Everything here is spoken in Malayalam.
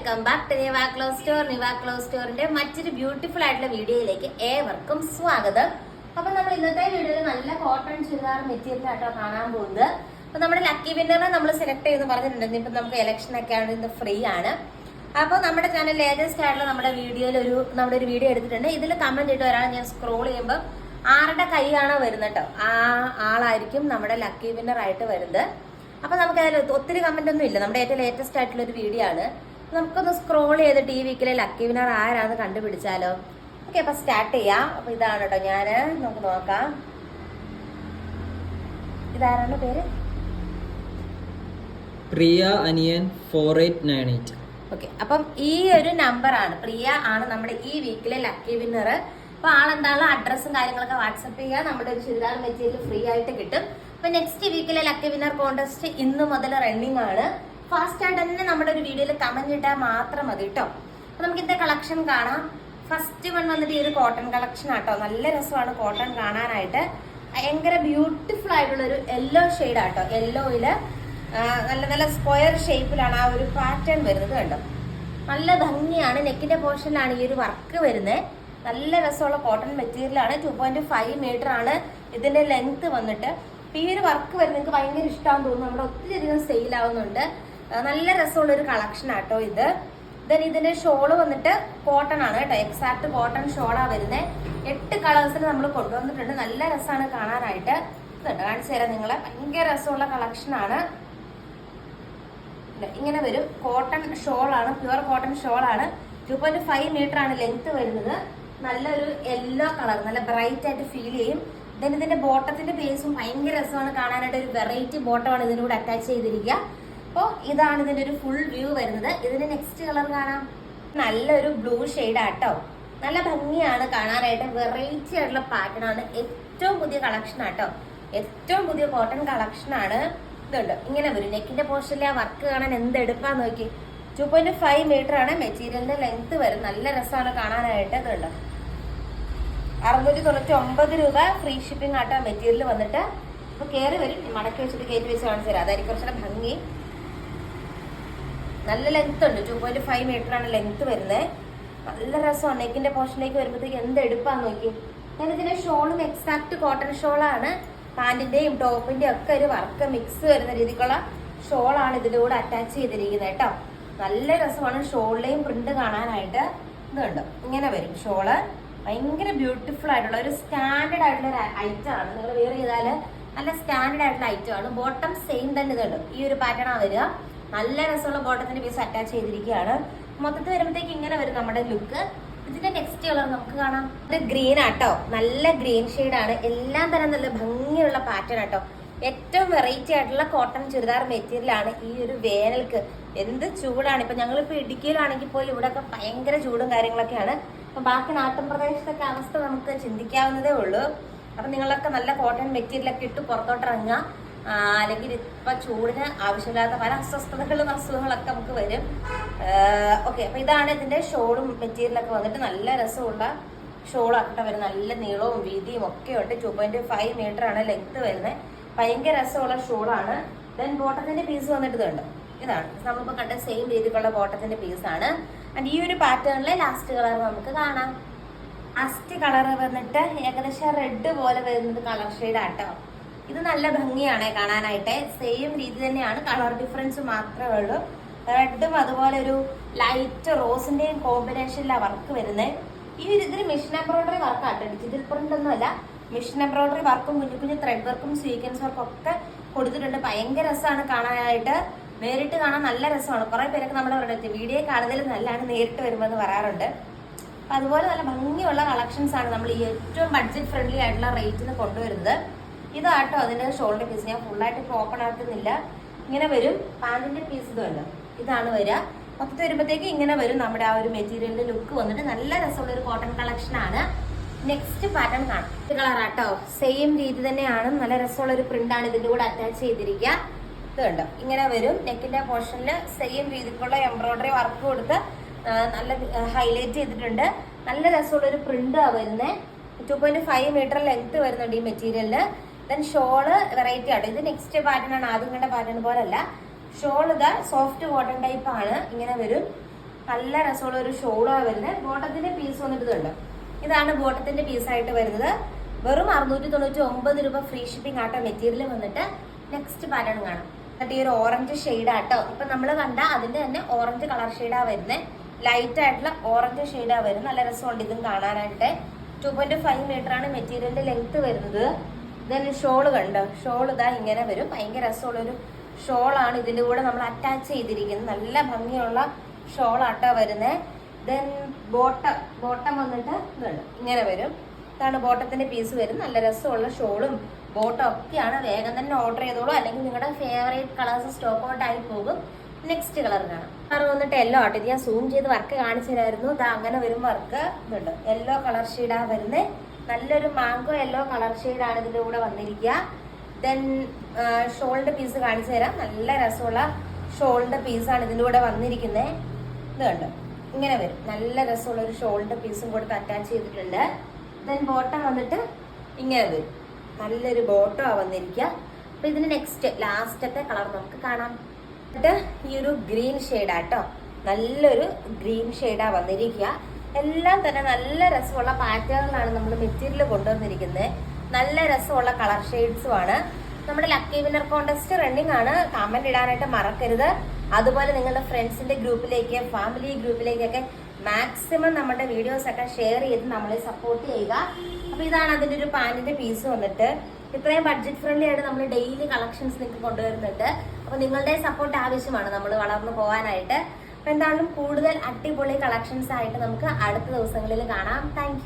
Welcome back to Niva cloth store. Niva cloth സ്റ്റോറിന്റെ മറ്റൊരു ബ്യൂട്ടിഫുൾ ആയിട്ടുള്ള വീഡിയോയിലേക്ക് ഏവർക്കും സ്വാഗതം. അപ്പൊ നമ്മൾ ഇന്നത്തെ വീഡിയോയിൽ നല്ല കോട്ടൺ ചുരിദാർ മെറ്റീരിയൽ ആയിട്ടോ കാണാൻ പോകുന്നത്. അപ്പൊ നമ്മുടെ ലക്കി വിന്നറിനെ നമ്മൾ സെലക്ട് ചെയ്ത് പറഞ്ഞിട്ടുണ്ട്. ഇപ്പൊ നമുക്ക് ഇലക്ഷൻ ഒക്കെ ആണ്, ഇന്ന് ഫ്രീ ആണ്. അപ്പൊ നമ്മുടെ ചാനൽ ലേറ്റസ്റ്റ് ആയിട്ടുള്ള നമ്മുടെ വീഡിയോയിൽ നമ്മുടെ ഒരു വീഡിയോ എടുത്തിട്ടുണ്ട്. ഇതിൽ കമന്റ് ഇട്ട് ഒരാൾ ഞാൻ സ്ക്രോൾ ചെയ്യുമ്പോൾ ആരുടെ കൈയാണോ വരുന്നത് കേട്ടോ, ആ ആളായിരിക്കും നമ്മുടെ ലക്കി വിന്നർ ആയിട്ട് വരുന്നത്. അപ്പൊ നമുക്ക് അതിൽ ഒത്തിരി കമന്റ് ഒന്നും ഇല്ല, നമ്മുടെ ഏറ്റവും ലേറ്റസ്റ്റ് ആയിട്ടുള്ള ഒരു വീഡിയോ ആണ്. നമുക്കൊന്ന് സ്ക്രോൾ ചെയ്ത് ടി വിക്കിലെ ലക്കി വിന്നർ ആരാന്ന് കണ്ടുപിടിച്ചാലോ. ഓക്കെ, അപ്പൊ സ്റ്റാർട്ട് ചെയ്യാം. അപ്പൊ ഇതാണ് കേട്ടോ, നമുക്ക് നോക്കാം. ഇതാരാണ് പേര്? പ്രിയ അനിയൻ 4898. ഓക്കെ, അപ്പം ഈ ഒരു നമ്പർ ആണ്, പ്രിയ ആണ് നമ്മുടെ ഈ വീക്കിലെ ലക്കി വിന്നർ. അപ്പൊ ആളെന്താണ് അഡ്രസ്സും കാര്യങ്ങളൊക്കെ വാട്സപ്പ് ചെയ്യുക, നമ്മുടെ ഒരു ചുരിദാർ മെറ്റീരിയൽ ഫ്രീ ആയിട്ട് കിട്ടും. അപ്പൊ നെക്സ്റ്റ് വീക്കിലെ ലക്കി വിന്നർ കോൺടെസ്റ്റ് ഇന്ന് മുതൽ റണ്ണിങ് ആണ്. ഫാസ്റ്റ് ആയിട്ട് തന്നെ നമ്മുടെ ഒരു വീഡിയോയിൽ കമന്റ് ഇട്ടാൽ മാത്രം മതി കേട്ടോ. അപ്പൊ നമുക്ക് ഇതിന്റെ കളക്ഷൻ കാണാം. ഫസ്റ്റ് വൺ വന്നിട്ട് ഈ ഒരു കോട്ടൺ കളക്ഷൻ ആട്ടോ. നല്ല രസമാണ് കോട്ടൺ കാണാനായിട്ട്. ഭയങ്കര ബ്യൂട്ടിഫുൾ ആയിട്ടുള്ള ഒരു യെല്ലോ ഷെയ്ഡ് ആട്ടോ. യെല്ലോയില് നല്ല നല്ല സ്ക്വയർ ഷേപ്പിലാണ് ആ ഒരു പാറ്റേൺ വരുന്നത് കണ്ടോ. നല്ല ഭംഗിയാണ്. നെക്കിന്റെ പോർഷനിലാണ് ഈ ഒരു വർക്ക് വരുന്നത്. നല്ല രസമുള്ള കോട്ടൺ മെറ്റീരിയലാണ്. 2.5 മീറ്റർ ആണ് ഇതിന്റെ ലെങ്ത് വന്നിട്ട്. ഈ ഒരു വർക്ക് വരുന്നത് നിങ്ങൾക്ക് ഭയങ്കര ഇഷ്ടമാണെന്ന് തോന്നുന്നു. നമ്മുടെ ഒത്തിരി അധികം സെയിൽ ആവുന്നുണ്ട്. നല്ല രസമുള്ള ഒരു കളക്ഷൻ ആട്ടോ ഇത്. ദെൻ ഇതിന്റെ ഷോള് വന്നിട്ട് കോട്ടൺ ആണ് കേട്ടോ. എക്സാക്ട് കോട്ടൺ ഷോളാ വരുന്നത്. 8 കളേഴ്സിൽ നമ്മൾ കൊണ്ടുവന്നിട്ടുണ്ട്. നല്ല രസമാണ് കാണാനായിട്ട്. ഇതുണ്ട്, കാണിച്ചു തരാം നിങ്ങളെ. ഭയങ്കര രസമുള്ള കളക്ഷൻ ആണ്. ഇങ്ങനെ വരും. കോട്ടൺ ഷോളാണ്, പ്യുവർ കോട്ടൺ ഷോളാണ്. 2.5 മീറ്റർ ആണ് ലെങ്ത് വരുന്നത്. നല്ലൊരു യെല്ലോ കളർ, നല്ല ബ്രൈറ്റ് ആയിട്ട് ഫീൽ ചെയ്യും. ദെൻ ഇതിന്റെ ബോട്ടത്തിന്റെ പേസും ഭയങ്കര രസമാണ് കാണാനായിട്ട്. ഒരു വെറൈറ്റി ബോട്ടമാണ് ഇതിന്റെ കൂടെ അറ്റാച്ച് ചെയ്തിരിക്കുക. അപ്പോൾ ഇതാണ് ഇതിന്റെ ഒരു ഫുൾ വ്യൂ വരുന്നത്. ഇതിന്റെ നെക്സ്റ്റ് കളർ കാണാം. നല്ലൊരു ബ്ലൂ ഷെയ്ഡ് ആട്ടോ. നല്ല ഭംഗിയാണ് കാണാനായിട്ട്. വെറൈറ്റി ആയിട്ടുള്ള പാറ്റേൺ ആണ്. ഏറ്റവും പുതിയ കളക്ഷൻ ആട്ടോ. ഏറ്റവും പുതിയ കോട്ടൺ കളക്ഷൻ ആണ്. ഇതുണ്ട്, ഇങ്ങനെ വരും. നെക്കിന്റെ പോർഷനിലെ ആ വർക്ക് കാണാൻ എന്ത് എടുപ്പാന്ന് നോക്കി. 2.5 മീറ്റർ ആണ് മെറ്റീരിയലിന്റെ ലെങ്ത് വരും. നല്ല രസമാണ് കാണാനായിട്ട്. ഇതുണ്ട്, 699 രൂപ ഫ്രീ ഷിപ്പിംഗ് ആട്ടോ മെറ്റീരിയൽ വന്നിട്ട്. അപ്പൊ കയറി വരും. മടക്കി വെച്ചിട്ട് കയറ്റി വെച്ച് കാണിച്ചു തരാം, അതായിരിക്കും കുറച്ചുകൂടെ ഭംഗി. നല്ല ലെങ്ത് ഉണ്ട്. 2.5 മീറ്റർ ആണ് ലെങ്ത് വരുന്നത്. നല്ല രസമാണ്. നെക്കിന്റെ പോർഷനിലേക്ക് വരുമ്പോഴത്തേക്ക് എന്ത് എടുപ്പാന്ന് നോക്കി. ഞാൻ ഇതിന്റെ ഷോളും എക്സാക്ട് കോട്ടൺ ഷോളാണ്. പാന്റിന്റെയും ടോപ്പിന്റെയും ഒക്കെ ഒരു വർക്ക് മിക്സ് വരുന്ന രീതിക്കുള്ള ഷോളാണ് ഇതിന്റെ കൂടെ അറ്റാച്ച് ചെയ്തിരിക്കുന്നത് കേട്ടോ. നല്ല രസമാണ് ഷോളിലെയും പ്രിന്റ് കാണാനായിട്ട്. ഇതുണ്ട്, ഇങ്ങനെ വരും ഷോള്. ഭയങ്കര ബ്യൂട്ടിഫുൾ ആയിട്ടുള്ള ഒരു സ്റ്റാൻഡേർഡ് ആയിട്ടുള്ള ഒരു ഐറ്റം ആണ്. നിങ്ങൾ വെയർ ചെയ്താല് നല്ല സ്റ്റാൻഡേർഡ് ആയിട്ടുള്ള ഐറ്റം ആണ്. ബോട്ടം സെയിം തന്നെ ഇതുണ്ട്, ഈ ഒരു പാറ്റേൺ ആണ് വരിക. നല്ല രസമുള്ള ബോട്ടത്തിന്റെ പീസ് അറ്റാച്ച് ചെയ്തിരിക്കുകയാണ്. മൊത്തത്തിൽ വരുമ്പോഴത്തേക്ക് ഇങ്ങനെ വരും നമ്മുടെ ലുക്ക്. ഇതിന്റെ നെക്സ്റ്റ് കളർ നമുക്ക് കാണാം. ഇത് ഗ്രീൻ ആട്ടോ. നല്ല ഗ്രീൻ ഷെയ്ഡ് ആണ്. എല്ലാം തന്നെ നല്ല ഭംഗിയുള്ള പാറ്റേൺ ആട്ടോ. ഏറ്റവും വെറൈറ്റി ആയിട്ടുള്ള കോട്ടൺ ചുരിദാർ മെറ്റീരിയൽ ആണ്. ഈ ഒരു വേനൽക്ക് എന്ത് ചൂടാണ്. ഇപ്പൊ ഞങ്ങളിപ്പോ ഇടുക്കിയിലാണെങ്കിൽ പോലും ഇവിടെയൊക്കെ ഭയങ്കര ചൂടും കാര്യങ്ങളൊക്കെയാണ്. അപ്പൊ ബാക്കി നാട്ടിൻ പ്രദേശത്തൊക്കെ അവസ്ഥ നമുക്ക് ചിന്തിക്കാവുന്നതേ ഉള്ളൂ. അപ്പൊ നിങ്ങളൊക്കെ നല്ല കോട്ടൺ മെറ്റീരിയൽ ഒക്കെ ഇട്ട് പുറത്തോട്ടിറങ്ങുക. അല്ലെങ്കിൽ ഇപ്പൊ ചൂടിന് ആവശ്യമില്ലാത്ത പല അസ്വസ്ഥതകളും അസുഖങ്ങളൊക്കെ നമുക്ക് വരും. ഓക്കെ, അപ്പൊ ഇതാണ് ഇതിന്റെ ഷോളും മെറ്റീരിയലൊക്കെ വന്നിട്ട്. നല്ല രസമുള്ള ഷോളാക്കട്ടെ വരും. നല്ല നീളവും വീതിയും ഒക്കെ ഉണ്ട്. 2.5 മീറ്റർ ആണ് ലെങ്ത് വരുന്നത്. ഭയങ്കര രസമുള്ള ഷോളാണ്. ദെൻ ബോട്ടത്തിന്റെ പീസ് വന്നിട്ട് ഇതുണ്ട്. ഇതാണ് നമ്മളിപ്പോ കണ്ട സെയിം രീതിക്കുള്ള ബോട്ടത്തിന്റെ പീസാണ്. ആൻഡ് ഈ ഒരു പാറ്റേണിലെ ലാസ്റ്റ് കളർ നമുക്ക് കാണാം. ലാസ്റ്റ് കളർ വന്നിട്ട് ഏകദേശം റെഡ് പോലെ വരുന്നത് കളർ ഷെയ്ഡ് ആട്ടോ. ഇത് നല്ല ഭംഗിയാണ് കാണാനായിട്ട്. സെയിം രീതി തന്നെയാണ്, കളർ ഡിഫറൻസ് മാത്രമേ ഉള്ളൂ. റെഡും അതുപോലെ ഒരു ലൈറ്റ് റോസിന്റെയും കോമ്പിനേഷനിലാണ് വർക്ക് വരുന്നത്. ഈ ഒരു ഇതിന് മെഷീൻ എംബ്രോയിഡറി വർക്ക് ആട്ടോ. ഡിജിറ്റൽ പ്രിന്റ് ഒന്നും അല്ല, മെഷീൻ എംബ്രോയിഡറി വർക്കും കുഞ്ഞു കുഞ്ഞു ത്രെഡ് വർക്കും സ്വീക്വൻസ് വർക്കും ഒക്കെ കൊടുത്തിട്ടുണ്ട്. ഭയങ്കര രസമാണ് കാണാനായിട്ട്. നേരിട്ട് കാണാൻ നല്ല രസമാണ്. കുറെ പേരൊക്കെ നമ്മുടെ പറയുന്നത് വീഡിയോ കാണുന്നതിൽ നല്ലതാണ് നേരിട്ട് വരുമ്പോൾ പറയാറുണ്ട്. അപ്പൊ അതുപോലെ നല്ല ഭംഗിയുള്ള കളക്ഷൻസ് ആണ് നമ്മൾ ഈ ഏറ്റവും ബഡ്ജറ്റ് ഫ്രണ്ട്ലി ആയിട്ടുള്ള റേറ്റിന് കൊണ്ടുവരുന്നത്. ഇതാട്ടോ അതിന്റെ ഷോൾഡർ പീസ്. ഞാൻ ഫുള്ളായിട്ട് ഇപ്പോൾ ഓപ്പൺ ആക്കുന്നില്ല. ഇങ്ങനെ വരും. പാന്റിന്റെ പീസ് ഇതുണ്ട്, ഇതാണ് വരിക. മൊത്തത്തിൽ വരുമ്പോഴത്തേക്ക് ഇങ്ങനെ വരും നമ്മുടെ ആ ഒരു മെറ്റീരിയലിന്റെ ലുക്ക് വന്നിട്ട്. നല്ല രസമുള്ള ഒരു കോട്ടൺ കളക്ഷൻ ആണ്. നെക്സ്റ്റ് പാറ്റേൺ കാണാം. കളർ ആട്ടോ. സെയിം രീതി തന്നെയാണ്. നല്ല രസമുള്ള ഒരു പ്രിന്റ് ആണ് ഇതിന്റെ കൂടെ അറ്റാച്ച് ചെയ്തിരിക്കുക. ഇത് കണ്ടോ, ഇങ്ങനെ വരും. നെക്കിന്റെ പോർഷനിൽ സെയിം രീതിക്കുള്ള എംബ്രോയിഡറി വർക്ക് കൊടുത്ത് നല്ല ഹൈലൈറ്റ് ചെയ്തിട്ടുണ്ട്. നല്ല രസമുള്ള ഒരു പ്രിന്റ് ആ വരുന്നത്. 2.5 മീറ്റർ ലെങ്ത് വരുന്നുണ്ട് ഈ മെറ്റീരിയലിന്. ദെൻ ഷോള് വെറൈറ്റി ആട്ടോ. ഇത് നെക്സ്റ്റ് പാറ്റേൺ ആണ്, ആദ്യം കണ്ട പാറ്റേൺ പോലല്ല. ഷോൾ ഇതാ സോഫ്റ്റ് കോട്ടൺ ടൈപ്പ് ആണ്. ഇങ്ങനെ വരും. നല്ല രസമുള്ള ഒരു ഷോളാണ് വരുന്നത്. ബോട്ടത്തിന്റെ പീസ് വന്നിട്ട് ഇതുണ്ട്. ഇതാണ് ബോട്ടത്തിന്റെ പീസായിട്ട് വരുന്നത്. വെറും 699 രൂപ ഫ്രീ ഷിപ്പിംഗ് ആട്ടോ. മെറ്റീരിയൽ വന്നിട്ട് നെക്സ്റ്റ് പാറ്റേൺ കാണാം. എന്നിട്ട് ഈ ഒരു ഓറഞ്ച് ഷെയ്ഡാട്ടോ. ഇപ്പൊ നമ്മൾ കണ്ട അതിന്റെ തന്നെ ഓറഞ്ച് കളർ ഷെയ്ഡാ വരുന്നത്. ലൈറ്റ് ആയിട്ടുള്ള ഓറഞ്ച് ഷെയ്ഡാ വരുന്നത്. നല്ല രസമുണ്ട് ഇതും കാണാനായിട്ട്. 2.5 മീറ്റർ ആണ് മെറ്റീരിയലിന്റെ ലെങ്ത് വരുന്നത്. ദെൻ ഷോള് കണ്ടോ, ഷോൾ ഇതാ ഇങ്ങനെ വരും. ഭയങ്കര രസമുള്ളൊരു ഷോളാണ് ഇതിന്റെ കൂടെ നമ്മൾ അറ്റാച്ച് ചെയ്തിരിക്കുന്നത്. നല്ല ഭംഗിയുള്ള ഷോളാട്ടോ വരുന്നത്. ദെൻ ബോട്ടം വന്നിട്ട് ഇതുണ്ട് ഇങ്ങനെ വരും. ഇതാണ് ബോട്ടത്തിന്റെ പീസ് വരും. നല്ല രസമുള്ള ഷോളും ബോട്ടം ഒക്കെയാണ്. വേഗം തന്നെ ഓർഡർ ചെയ്തോളൂ, അല്ലെങ്കിൽ നിങ്ങളുടെ ഫേവറേറ്റ് കളേഴ്സ് സ്റ്റോക്ക് ഔട്ട് ആയി പോകും. നെക്സ്റ്റ് കളർ കാണാം. കളർ വന്നിട്ട് യെല്ലോ ആട്ടോ. ഇത് ഞാൻ സൂം ചെയ്ത് വർക്ക് കാണിച്ചു തരായിരുന്നു. ഇതാ അങ്ങനെ വരും വർക്ക്. ഇതുണ്ട് യെല്ലോ കളർ ഷെയ്ഡാ വരുന്നത്. നല്ലൊരു മാംഗോ യെല്ലോ കളർ ഷെയ്ഡാണ് ഇതിന്റെ കൂടെ വന്നിരിക്കുക. ദെൻ ഷോളിന്റെ പീസ് കാണിച്ചു തരാം. നല്ല രസമുള്ള ഷോളിന്റെ പീസാണ് ഇതിന്റെ കൂടെ വന്നിരിക്കുന്നത്. ഇതുണ്ട് ഇങ്ങനെ വരും. നല്ല രസമുള്ള ഒരു ഷോളിന്റെ പീസും കൊടുത്ത് അറ്റാച്ച് ചെയ്തിട്ടുണ്ട്. ദെൻ ബോട്ടം വന്നിട്ട് ഇങ്ങനെ വരും. നല്ലൊരു ബോട്ടമാണ് വന്നിരിക്കുക. അപ്പൊ ഇതിന് നെക്സ്റ്റ് ലാസ്റ്റത്തെ കളർ നമുക്ക് കാണാം. എന്നിട്ട് ഈ ഒരു ഗ്രീൻ ഷെയ്ഡാട്ടോ. നല്ലൊരു ഗ്രീൻ ഷെയ്ഡാ വന്നിരിക്കുക. എല്ലാം തന്നെ നല്ല രസമുള്ള പാറ്റേണിലാണ് നമ്മൾ മെറ്റീരിയൽ കൊണ്ടുവന്നിരിക്കുന്നത്. നല്ല രസമുള്ള കളർ ഷെയ്ഡ്സും ആണ്. നമ്മുടെ ലക്കി വിന്നർ കോൺടെസ്റ്റ് റണ്ണിങ് ആണ്. കമന്റ് ഇടാനായിട്ട് മറക്കരുത്. അതുപോലെ നിങ്ങളുടെ ഫ്രണ്ട്സിന്റെ ഗ്രൂപ്പിലേക്ക്, ഫാമിലി ഗ്രൂപ്പിലേക്കൊക്കെ മാക്സിമം നമ്മുടെ വീഡിയോസ് ഒക്കെ ഷെയർ ചെയ്ത് നമ്മളെ സപ്പോർട്ട് ചെയ്യുക. അപ്പൊ ഇതാണ് അതിന്റെ ഒരു പാന്റിന്റെ പീസ് വന്നിട്ട്. ഇത്രയും ബഡ്ജറ്റ് ഫ്രണ്ട്ലി ആയിട്ട് നമ്മൾ ഡെയിലി കളക്ഷൻസ് നിങ്ങൾക്ക് കൊണ്ടുവരുന്നുണ്ട്. അപ്പൊ നിങ്ങളുടെ സപ്പോർട്ട് ആവശ്യമാണ് നമ്മൾ വളർന്നു പോകാനായിട്ട്. അപ്പൊ എന്തായാലും കൂടുതൽ അടിപൊളി കളക്ഷൻസ് ആയിട്ട് നമുക്ക് അടുത്ത ദിവസങ്ങളിൽ കാണാം. താങ്ക്